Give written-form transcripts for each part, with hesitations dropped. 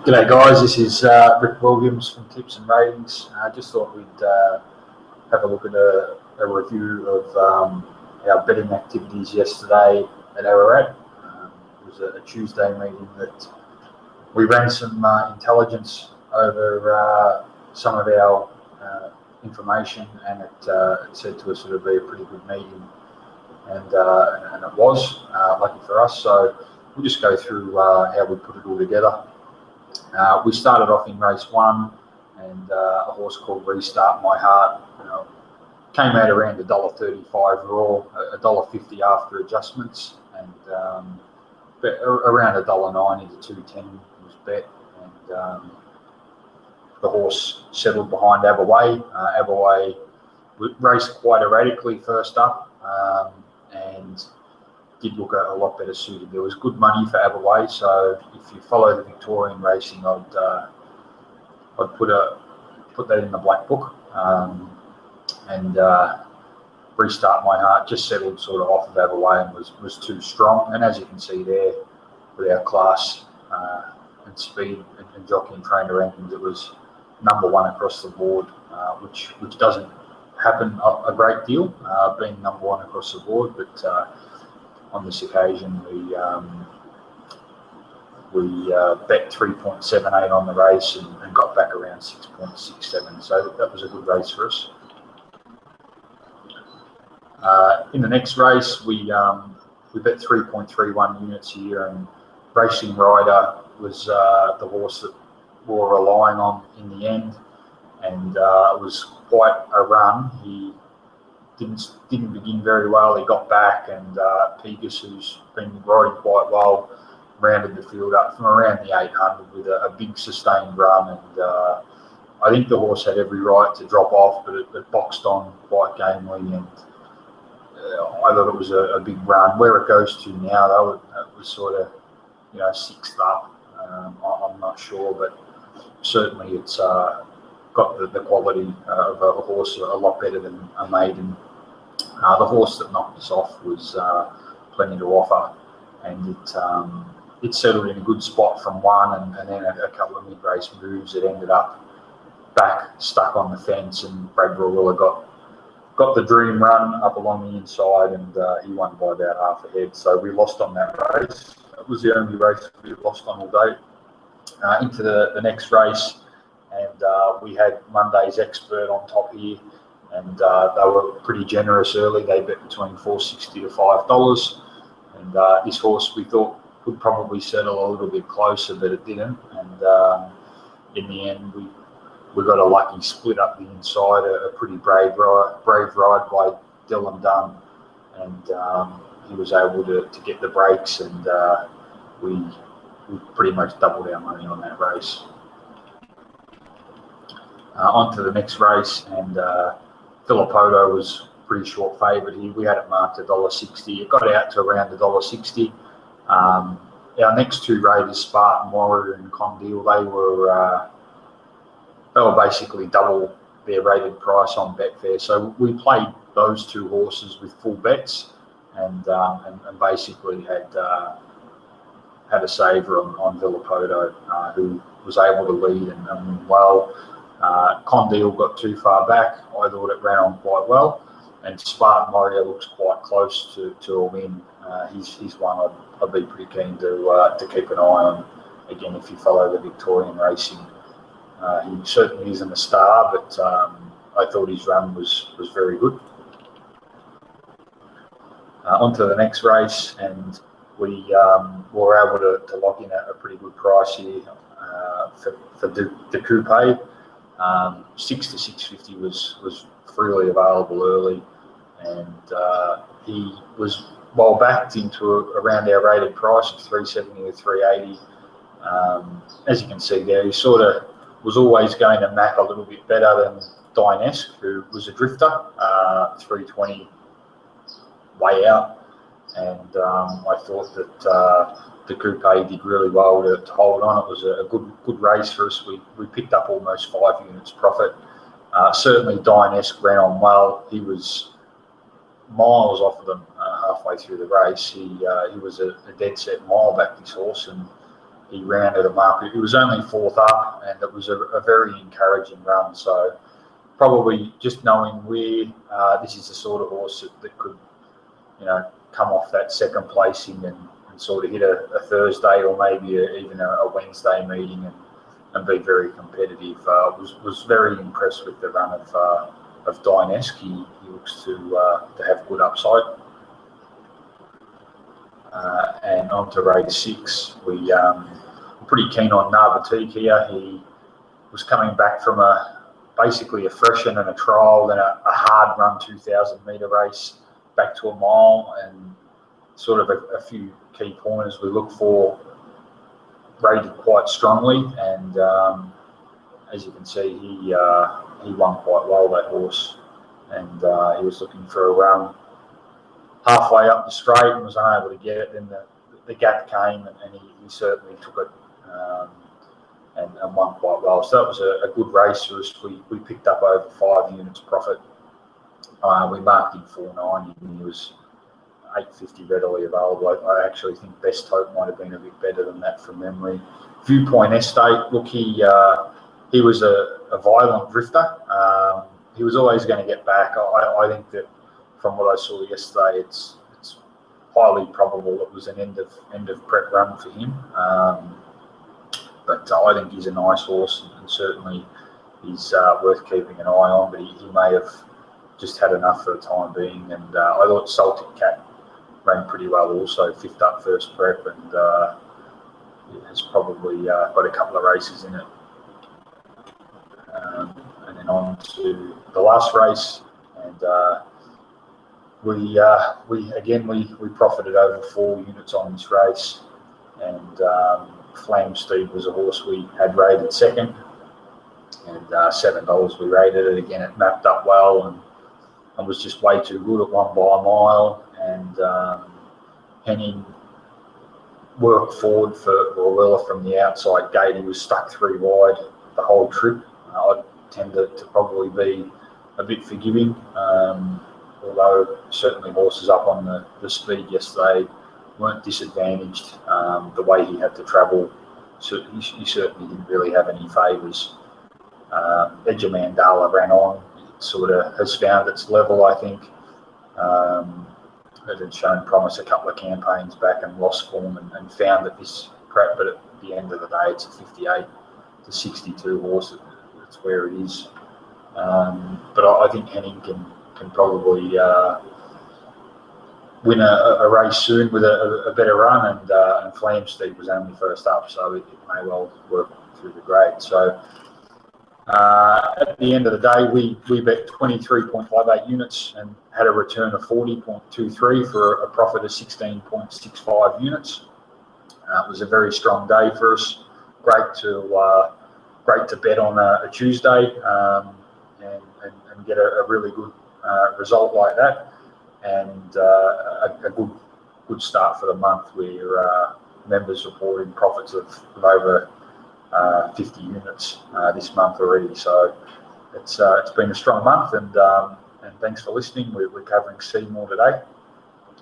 G'day guys, this is Rick Williams from Tips and Ratings. I just thought we'd have a look at a review of our betting activities yesterday at Ararat. It was a Tuesday meeting that we ran some intelligence over some of our information, and it said to us it would be a pretty good meeting, and it was, lucky for us. So we'll just go through how we put it all together. We started off in race one, and a horse called Restart My Heart came out around $1.35 raw, $1.50 after adjustments, and around $1.90 to $2.10 was bet, and the horse settled behind Abaway. Abaway raced quite erratically first up, and did look a lot better suited. There was good money for Abaway, so if you follow the Victorian racing, I'd put that in the black book. And Restart My Heart just settled sort of off of Abaway and was too strong. And as you can see there, with our class and speed and jockey and trainer rankings, it was number one across the board, which doesn't happen a great deal, being number one across the board, but on this occasion, we bet 3.78 on the race and got back around 6.67. So that was a good race for us. In the next race, we bet 3.31 units here, and Racing Rider was the horse that we were relying on in the end, and it was quite a run. He didn't begin very well. He got back, and Pegas, who's been riding quite well, rounded the field up from around the 800 with a big sustained run, and I think the horse had every right to drop off, but it boxed on quite gamely, and I thought it was a big run. Where it goes to now, though, it was sort of sixth up. I'm not sure, but certainly it's got the quality of a horse a lot better than a maiden. The horse that knocked us off was Plenty to Offer, and it settled in a good spot from one, and then a couple of mid-race moves. It ended up back stuck on the fence, and Brad Gorilla got the dream run up along the inside, and he won by about half a head. So we lost on that race. It was the only race we lost on all day. Into the next race, and we had Monday's Expert on top here, and they were pretty generous early. They bet between $4.60 to $5, and this horse we thought would probably settle a little bit closer, but it didn't. And in the end, we got a lucky split up the inside, a pretty brave ride by Dylan Dunn, and he was able to get the breaks, and we pretty much doubled our money on that race. On to the next race, and Filippoto was pretty short favourite here. We had it marked $1.60. It got out to around $1.60. Our next two raiders, Spartan Warrior and Condil, they were basically double their rated price on Betfair. So we played those two horses with full bets, and basically had a saver on Filippoto, who was able to lead and win well. Condil got too far back. I thought it ran on quite well, and Spartan Warrior looks quite close to a win. He's one I'd be pretty keen to keep an eye on. Again, if you follow the Victorian racing, he certainly isn't a star, but I thought his run was very good. On to the next race, and we were able to lock in a pretty good price here for the Coupe. 6 to 650 was freely available early, and he was well backed into around our rated price of 370 to 380. As you can see there, he sort of was always going to map a little bit better than Dynesque, who was a drifter, 320 way out, and I thought that the Coupe did really well to hold on. It was a good race for us. We picked up almost 5 units profit. Certainly Dynesque ran on well. He was miles off of them halfway through the race. He was a dead set mile back, this horse, and he rounded him up. It was only fourth up, and it was a very encouraging run. So probably just knowing where this is the sort of horse that could, come off that second placing and sort of hit a Thursday or maybe even a Wednesday meeting and be very competitive. Was very impressed with the run of Dynesque. He looks to have good upside. And on to race 6. We're pretty keen on Narvatique here. He was coming back from basically a freshen and a trial, then a hard run 2,000 metre race back to a mile, and sort of a few key pointers we look for. Rated quite strongly, and as you can see, he won quite well, that horse, and he was looking for a run halfway up the straight and was unable to get it. Then the gap came, and he certainly took it and won quite well. So that was a good race for us. We picked up over 5 units profit. We marked him 490, and he was 850 readily available. I actually think Best Hope might have been a bit better than that from memory. Viewpoint Estate, look, he was a violent drifter. He was always going to get back. I think that from what I saw yesterday, it's highly probable it was an end of prep run for him. But I think he's a nice horse, and certainly he's worth keeping an eye on. But he may have just had enough for the time being. And I thought Celtic Cat ran pretty well also, 5th up first prep, and has probably got a couple of races in it. And then on to the last race, and we profited over 4 units on this race, and Flamsteed was a horse we had rated second, and $7 we rated it. Again, it mapped up well and was just way too good. It won by a mile, and Henning worked forward for Orwella from the outside gate. He was stuck 3 wide the whole trip. I'd tend to probably be a bit forgiving, although certainly horses up on the speed yesterday weren't disadvantaged. The way he had to travel, so he certainly didn't really have any favours. Edge of Mandala ran on. It sort of has found its level, I think. It had shown promise a couple of campaigns back and lost form and found that this prep, but at the end of the day, it's a 58 to 62 horse. That's where it is. But I think Henning can probably win a race soon with a better run, and Flamsteed was only first up, so it may well work through the grade. So at the end of the day, we bet 23.58 units and had a return of 40.23 for a profit of 16.65 units. It was a very strong day for us. Great to bet on a Tuesday and get a really good result like that, and a good start for the month, where members reporting profits of over 50 units this month already. So it's been a strong month, and thanks for listening. We're covering Seymour today,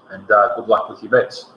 and good luck with your bets.